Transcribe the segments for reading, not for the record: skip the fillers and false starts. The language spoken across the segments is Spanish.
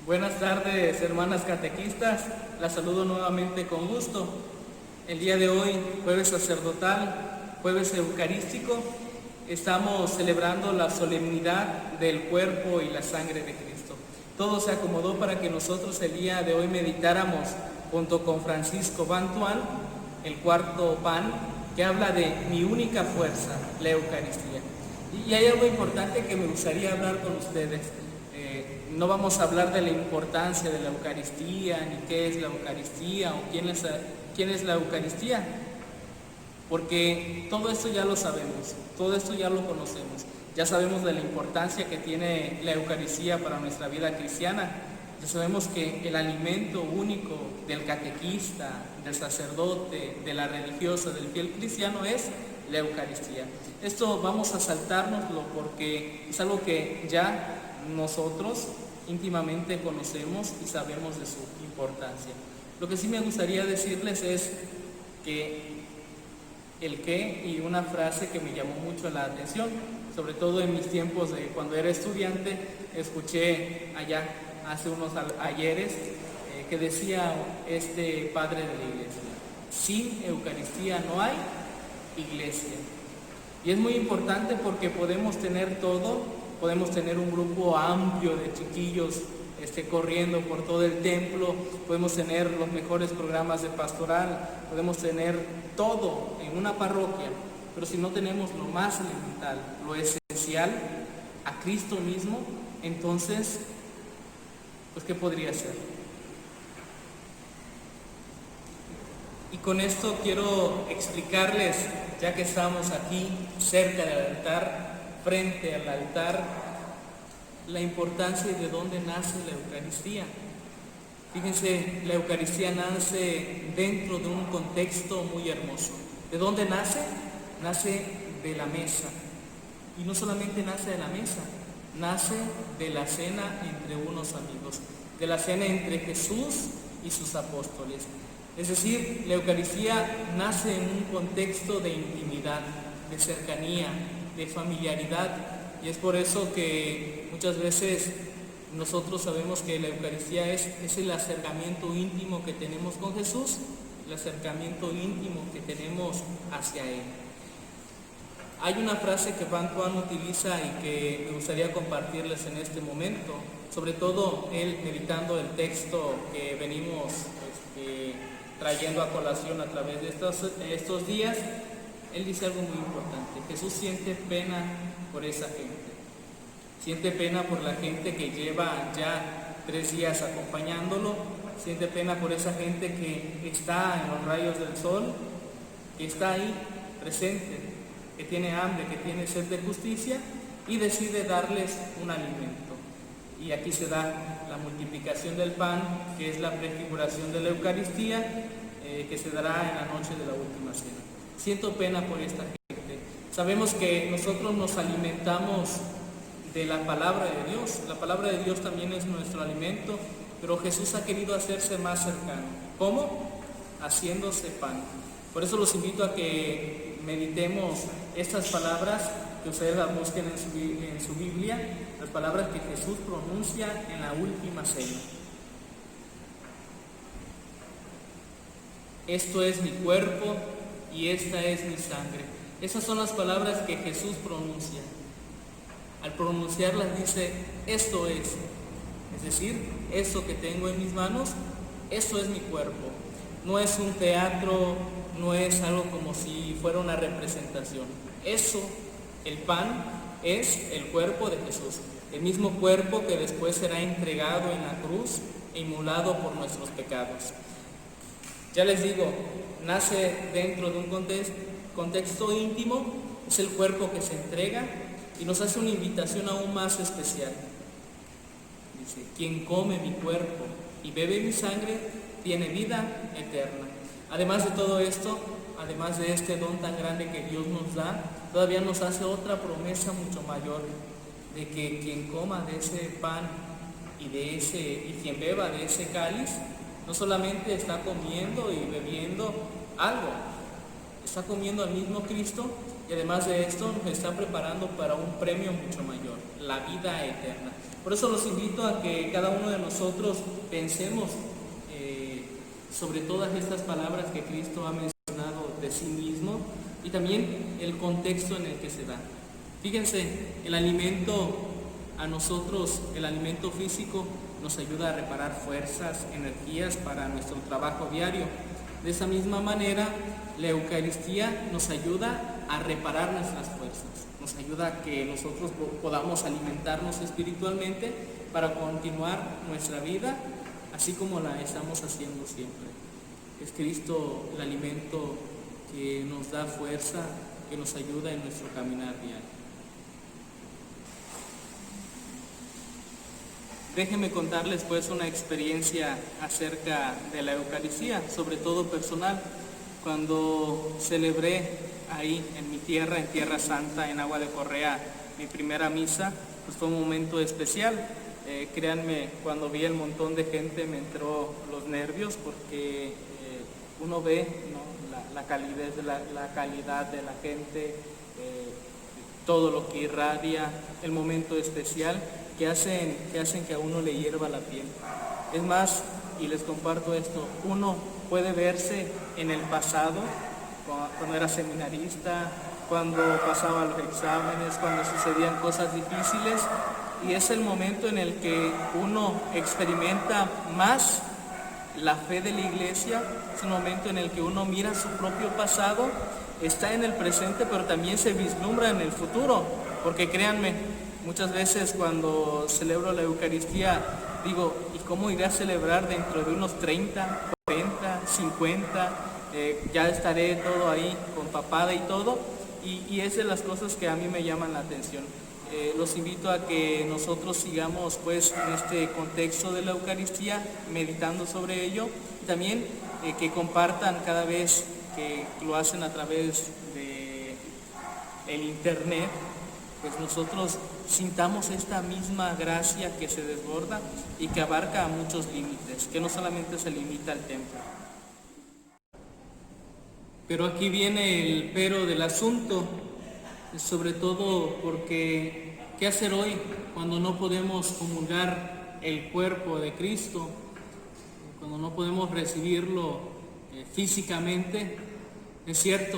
Buenas tardes, hermanas catequistas. Las saludo nuevamente con gusto. El día de hoy, jueves sacerdotal, jueves eucarístico, estamos celebrando la solemnidad del cuerpo y la sangre de Cristo. Todo se acomodó para que nosotros el día de hoy meditáramos junto con Francisco Bantuán el cuarto pan, que habla de mi única fuerza, la Eucaristía. Y hay algo importante que me gustaría hablar con ustedes. No vamos a hablar de la importancia de la Eucaristía, ni qué es la Eucaristía o quién es la Eucaristía, porque todo esto ya lo sabemos, todo esto ya lo conocemos. Ya sabemos de la importancia que tiene la Eucaristía para nuestra vida cristiana. Ya sabemos que el alimento único del catequista, del sacerdote, de la religiosa, del fiel cristiano es la Eucaristía. Esto vamos a saltárnoslo porque es algo que ya nosotros íntimamente conocemos y sabemos de su importancia. Lo que sí me gustaría decirles es que el qué, y una frase que me llamó mucho la atención, sobre todo en mis tiempos de cuando era estudiante, escuché allá hace unos ayeres que decía este padre de la iglesia: sin Eucaristía no hay iglesia. Y es muy importante porque podemos tener todo, podemos tener un grupo amplio de chiquillos corriendo por todo el templo, podemos tener los mejores programas de pastoral, podemos tener todo en una parroquia, pero si no tenemos lo más elemental, lo esencial, a Cristo mismo, entonces, pues ¿qué podría ser? Y con esto quiero explicarles, ya que estamos aquí cerca del altar, frente al altar, la importancia y de dónde nace la Eucaristía. Fíjense, la Eucaristía nace dentro de un contexto muy hermoso. ¿De dónde nace? Nace de la mesa. Y no solamente nace de la mesa, nace de la cena entre unos amigos, de la cena entre Jesús y sus apóstoles. Es decir, la Eucaristía nace en un contexto de intimidad, de cercanía, de familiaridad, y es por eso que muchas veces nosotros sabemos que la Eucaristía es el acercamiento íntimo que tenemos con Jesús, el acercamiento íntimo que tenemos hacia Él. Hay una frase que Bantuán utiliza y que me gustaría compartirles en este momento, sobre todo él meditando el texto que venimos trayendo a colación a través de estos días. Él dice algo muy importante: Jesús siente pena por esa gente, siente pena por la gente que lleva ya 3 días acompañándolo, siente pena por esa gente que está en los rayos del sol, que está ahí presente, que tiene hambre, que tiene sed de justicia, y decide darles un alimento. Y aquí se da la multiplicación del pan, que es la prefiguración de la Eucaristía, que se dará en la noche de la última cena. Siento pena por esta gente. Sabemos que nosotros nos alimentamos de la palabra de Dios. La palabra de Dios también es nuestro alimento, pero Jesús ha querido hacerse más cercano. ¿Cómo? Haciéndose pan. Por eso los invito a que meditemos estas palabras, que ustedes las busquen en su Biblia, las palabras que Jesús pronuncia en la última cena. Esto es mi cuerpo y esta es mi sangre. Esas son las palabras que Jesús pronuncia. Al pronunciarlas dice: esto es decir, esto que tengo en mis manos, esto es mi cuerpo. No es un teatro, no es algo como si fuera una representación. Eso, el pan, es el cuerpo de Jesús, el mismo cuerpo que después será entregado en la cruz e inmolado por nuestros pecados. Ya les digo, nace dentro de un contexto íntimo, es el cuerpo que se entrega y nos hace una invitación aún más especial. Dice: quien come mi cuerpo y bebe mi sangre tiene vida eterna. Además de todo esto, además de este don tan grande que Dios nos da, todavía nos hace otra promesa mucho mayor, de que quien coma de ese pan y quien beba de ese cáliz, no solamente está comiendo y bebiendo algo, está comiendo al mismo Cristo, y además de esto nos está preparando para un premio mucho mayor. la vida eterna. Por eso los invito a que cada uno de nosotros pensemos sobre todas estas palabras que Cristo ha mencionado de sí mismo y también el contexto en el que se da. Fíjense, el alimento a nosotros, el alimento físico, nos ayuda a reparar fuerzas, energías para nuestro trabajo diario. De esa misma manera, la Eucaristía nos ayuda a reparar nuestras fuerzas, nos ayuda a que nosotros podamos alimentarnos espiritualmente para continuar nuestra vida, así como la estamos haciendo siempre. Es Cristo el alimento que nos da fuerza, que nos ayuda en nuestro caminar diario. Déjenme contarles pues una experiencia acerca de la Eucaristía, sobre todo personal. Cuando celebré ahí en mi tierra, en Tierra Santa, en Agua de Correa, mi primera misa, pues fue un momento especial. Créanme, cuando vi el montón de gente me entró los nervios porque uno ve, ¿no?, la calidez, la calidad de la gente, todo lo que irradia, el momento especial que hacen que a uno le hierva la piel. Es más, y les comparto esto, uno puede verse en el pasado, cuando era seminarista, cuando pasaba los exámenes, cuando sucedían cosas difíciles, y es el momento en el que uno experimenta más la fe de la Iglesia, es un momento en el que uno mira su propio pasado, está en el presente, pero también se vislumbra en el futuro, porque créanme, muchas veces cuando celebro la Eucaristía digo, ¿y cómo iré a celebrar dentro de unos 30, 40, 50? Ya estaré todo ahí con papada y todo, y es de las cosas que a mí me llaman la atención. Los invito a que nosotros sigamos pues en este contexto de la Eucaristía, meditando sobre ello, y también que compartan cada vez que lo hacen a través de el internet, pues nosotros sintamos esta misma gracia que se desborda y que abarca a muchos límites, que no solamente se limita al templo. Pero aquí viene el pero del asunto, sobre todo porque ¿qué hacer hoy cuando no podemos comulgar el cuerpo de Cristo? Cuando no podemos recibirlo físicamente. Es cierto,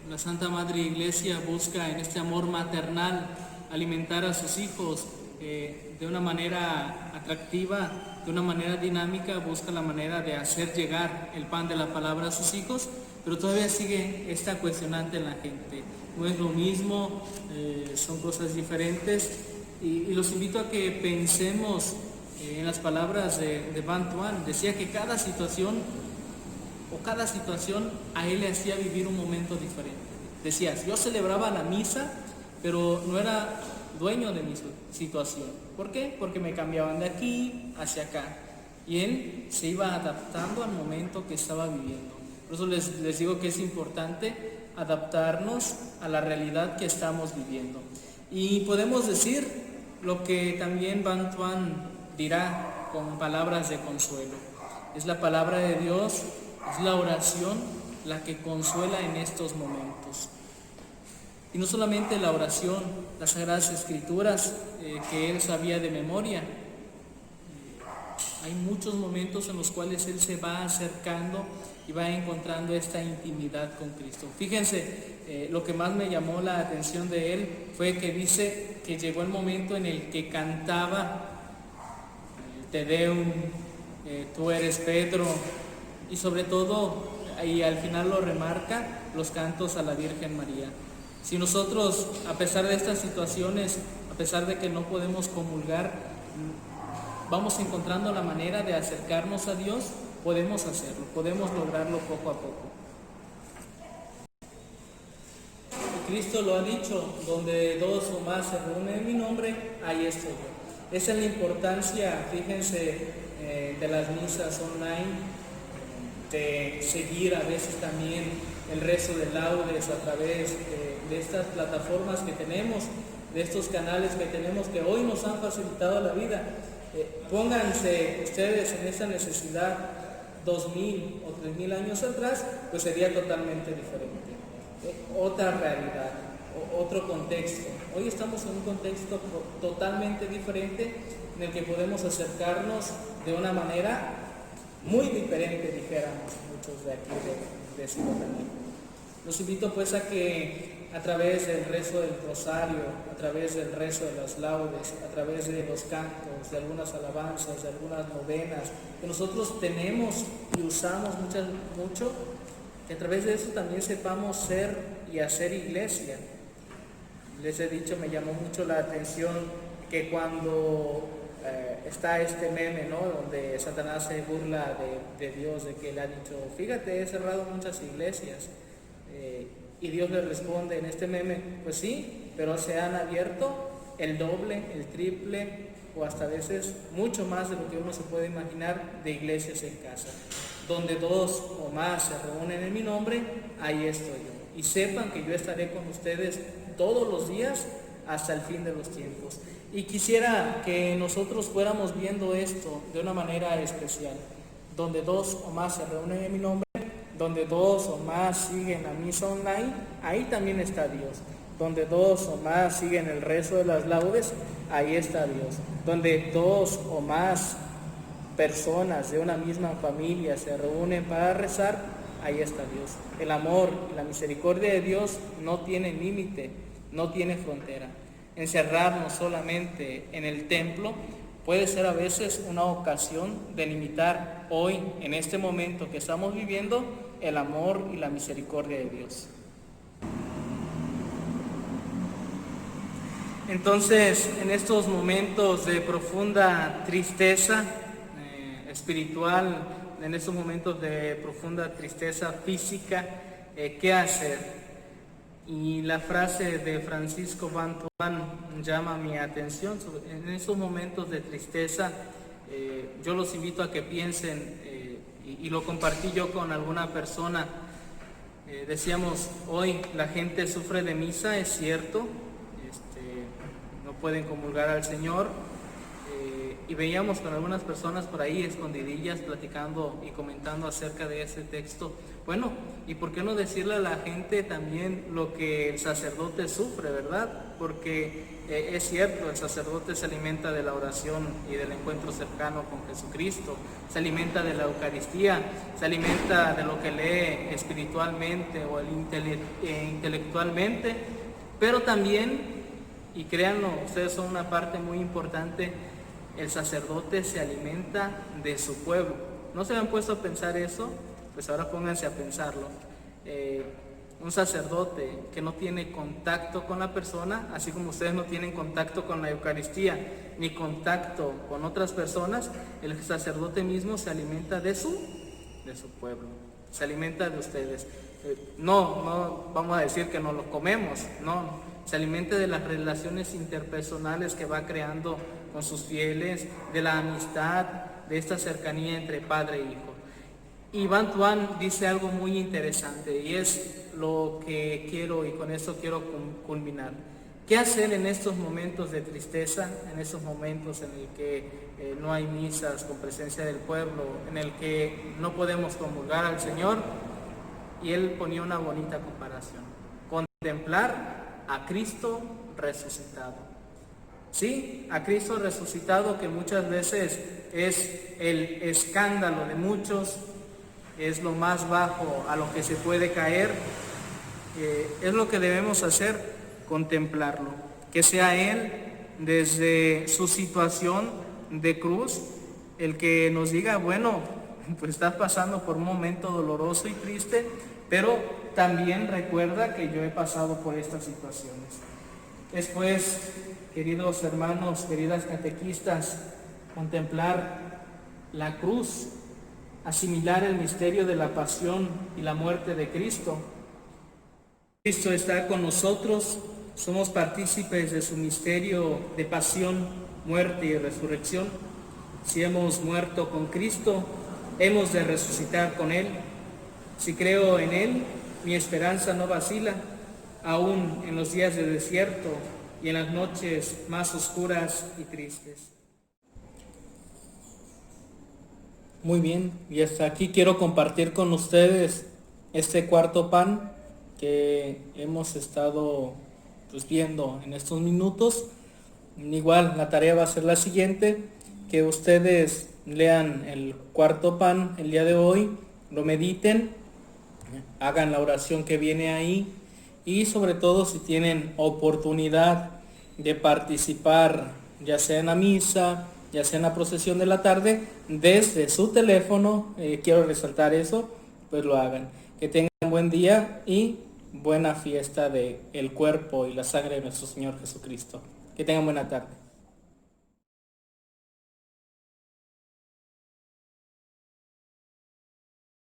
la Santa Madre Iglesia busca en este amor maternal alimentar a sus hijos de una manera atractiva, de una manera dinámica, busca la manera de hacer llegar el pan de la palabra a sus hijos, pero todavía sigue esta cuestionante en la gente. No es lo mismo, son cosas diferentes, y los invito a que pensemos en las palabras de Van Tuan. Decía que cada situación a él le hacía vivir un momento diferente. Decía, yo celebraba la misa, pero no era dueño de mi situación. ¿Por qué? Porque me cambiaban de aquí hacia acá, y él se iba adaptando al momento que estaba viviendo. Por eso les digo que es importante adaptarnos a la realidad que estamos viviendo. Y podemos decir lo que también Van Tuan dirá con palabras de consuelo. Es la palabra de Dios, es la oración la que consuela en estos momentos. Y no solamente la oración, las Sagradas Escrituras que él sabía de memoria. Hay muchos momentos en los cuales él se va acercando y va encontrando esta intimidad con Cristo. Fíjense, lo que más me llamó la atención de él fue que dice que llegó el momento en el que cantaba Te Deum, Tú eres Pedro, y sobre todo, y al final lo remarca, los cantos a la Virgen María. Si nosotros, a pesar de estas situaciones, a pesar de que no podemos comulgar, vamos encontrando la manera de acercarnos a Dios, podemos hacerlo, podemos lograrlo poco a poco. Cristo lo ha dicho, donde dos o más se reúnen en mi nombre, ahí estoy yo. Esa es la importancia, fíjense, de las misas online, de seguir a veces también el rezo de laudes a través de estas plataformas que tenemos, de estos canales que tenemos que hoy nos han facilitado la vida. Pónganse ustedes en esa necesidad 2000 o 3000 años atrás, pues sería totalmente diferente. Otra realidad. otro contexto. Hoy estamos en un contexto totalmente diferente en el que podemos acercarnos de una manera muy diferente, dijéramos muchos de aquí de Ciudadela. Los invito pues a que a través del rezo del rosario, a través del rezo de las laudes, a través de los cantos, de algunas alabanzas, de algunas novenas, que nosotros tenemos y usamos mucho, que a través de eso también sepamos ser y hacer iglesia. Les he dicho, me llamó mucho la atención que cuando está este meme, ¿no?, donde Satanás se burla de Dios, de que él ha dicho, fíjate, he cerrado muchas iglesias, y Dios le responde en este meme, pues sí, pero se han abierto el doble, el triple, o hasta a veces mucho más de lo que uno se puede imaginar de iglesias en casa. Donde dos o más se reúnen en mi nombre, ahí estoy yo. Y sepan que yo estaré con ustedes todos los días hasta el fin de los tiempos. Y quisiera que nosotros fuéramos viendo esto de una manera especial. Donde dos o más se reúnen en mi nombre, donde dos o más siguen la misa online, ahí también está Dios. Donde dos o más siguen el rezo de las laudes, ahí está Dios. Donde dos o más personas de una misma familia se reúnen para rezar, ahí está Dios. El amor y la misericordia de Dios no tiene límite, no tiene frontera. Encerrarnos solamente en el templo puede ser a veces una ocasión de limitar hoy, en este momento que estamos viviendo, el amor y la misericordia de Dios. Entonces, en estos momentos de profunda tristeza espiritual, en estos momentos de profunda tristeza física, ¿qué hacer? Y la frase de Francisco Bantuán llama mi atención. En estos momentos de tristeza, yo los invito a que piensen, y lo compartí yo con alguna persona. Decíamos, hoy la gente sufre de misa, es cierto, no pueden comulgar al Señor, y veíamos con algunas personas por ahí escondidillas platicando y comentando acerca de ese texto. Bueno, ¿y por qué no decirle a la gente también lo que el sacerdote sufre, verdad? Porque es cierto, el sacerdote se alimenta de la oración y del encuentro cercano con Jesucristo, se alimenta de la Eucaristía, se alimenta de lo que lee espiritualmente o intelectualmente, pero también, y créanlo, ustedes son una parte muy importante, el sacerdote se alimenta de su pueblo. ¿No se han puesto a pensar eso? Pues ahora pónganse a pensarlo. Un sacerdote que no tiene contacto con la persona, así como ustedes no tienen contacto con la Eucaristía, ni contacto con otras personas, el sacerdote mismo se alimenta de su pueblo, se alimenta de ustedes. No vamos a decir que no lo comemos, no, se alimenta de las relaciones interpersonales que va creando con sus fieles, de la amistad, de esta cercanía entre padre e hijo. Y Bantuán dice algo muy interesante, y es lo que quiero, y con esto quiero culminar. ¿Qué hacer en estos momentos de tristeza, en estos momentos en el que no hay misas con presencia del pueblo, en el que no podemos comulgar al Señor? Y él ponía una bonita comparación: contemplar a Cristo resucitado. Sí, a Cristo resucitado, que muchas veces es el escándalo de muchos, es lo más bajo a lo que se puede caer. Es lo que debemos hacer, contemplarlo, que sea Él desde su situación de cruz el que nos diga, bueno, pues estás pasando por un momento doloroso y triste, pero también recuerda que yo he pasado por estas situaciones. Después, queridos hermanos, queridas catequistas, contemplar la cruz, asimilar el misterio de la pasión y la muerte de Cristo. Cristo está con nosotros, somos partícipes de su misterio de pasión, muerte y resurrección. Si hemos muerto con Cristo, hemos de resucitar con Él. Si creo en Él, mi esperanza no vacila, aún en los días de desierto y en las noches más oscuras y tristes. Muy bien, y hasta aquí quiero compartir con ustedes este cuarto pan que hemos estado pues viendo en estos minutos. Igual la tarea va a ser la siguiente, que ustedes lean el cuarto pan el día de hoy, lo mediten, hagan la oración que viene ahí y sobre todo si tienen oportunidad de participar ya sea en la misa, ya sea en la procesión de la tarde, desde su teléfono, quiero resaltar eso, pues lo hagan. Que tengan buen día y buena fiesta de el cuerpo y la sangre de nuestro Señor Jesucristo. Que tengan buena tarde.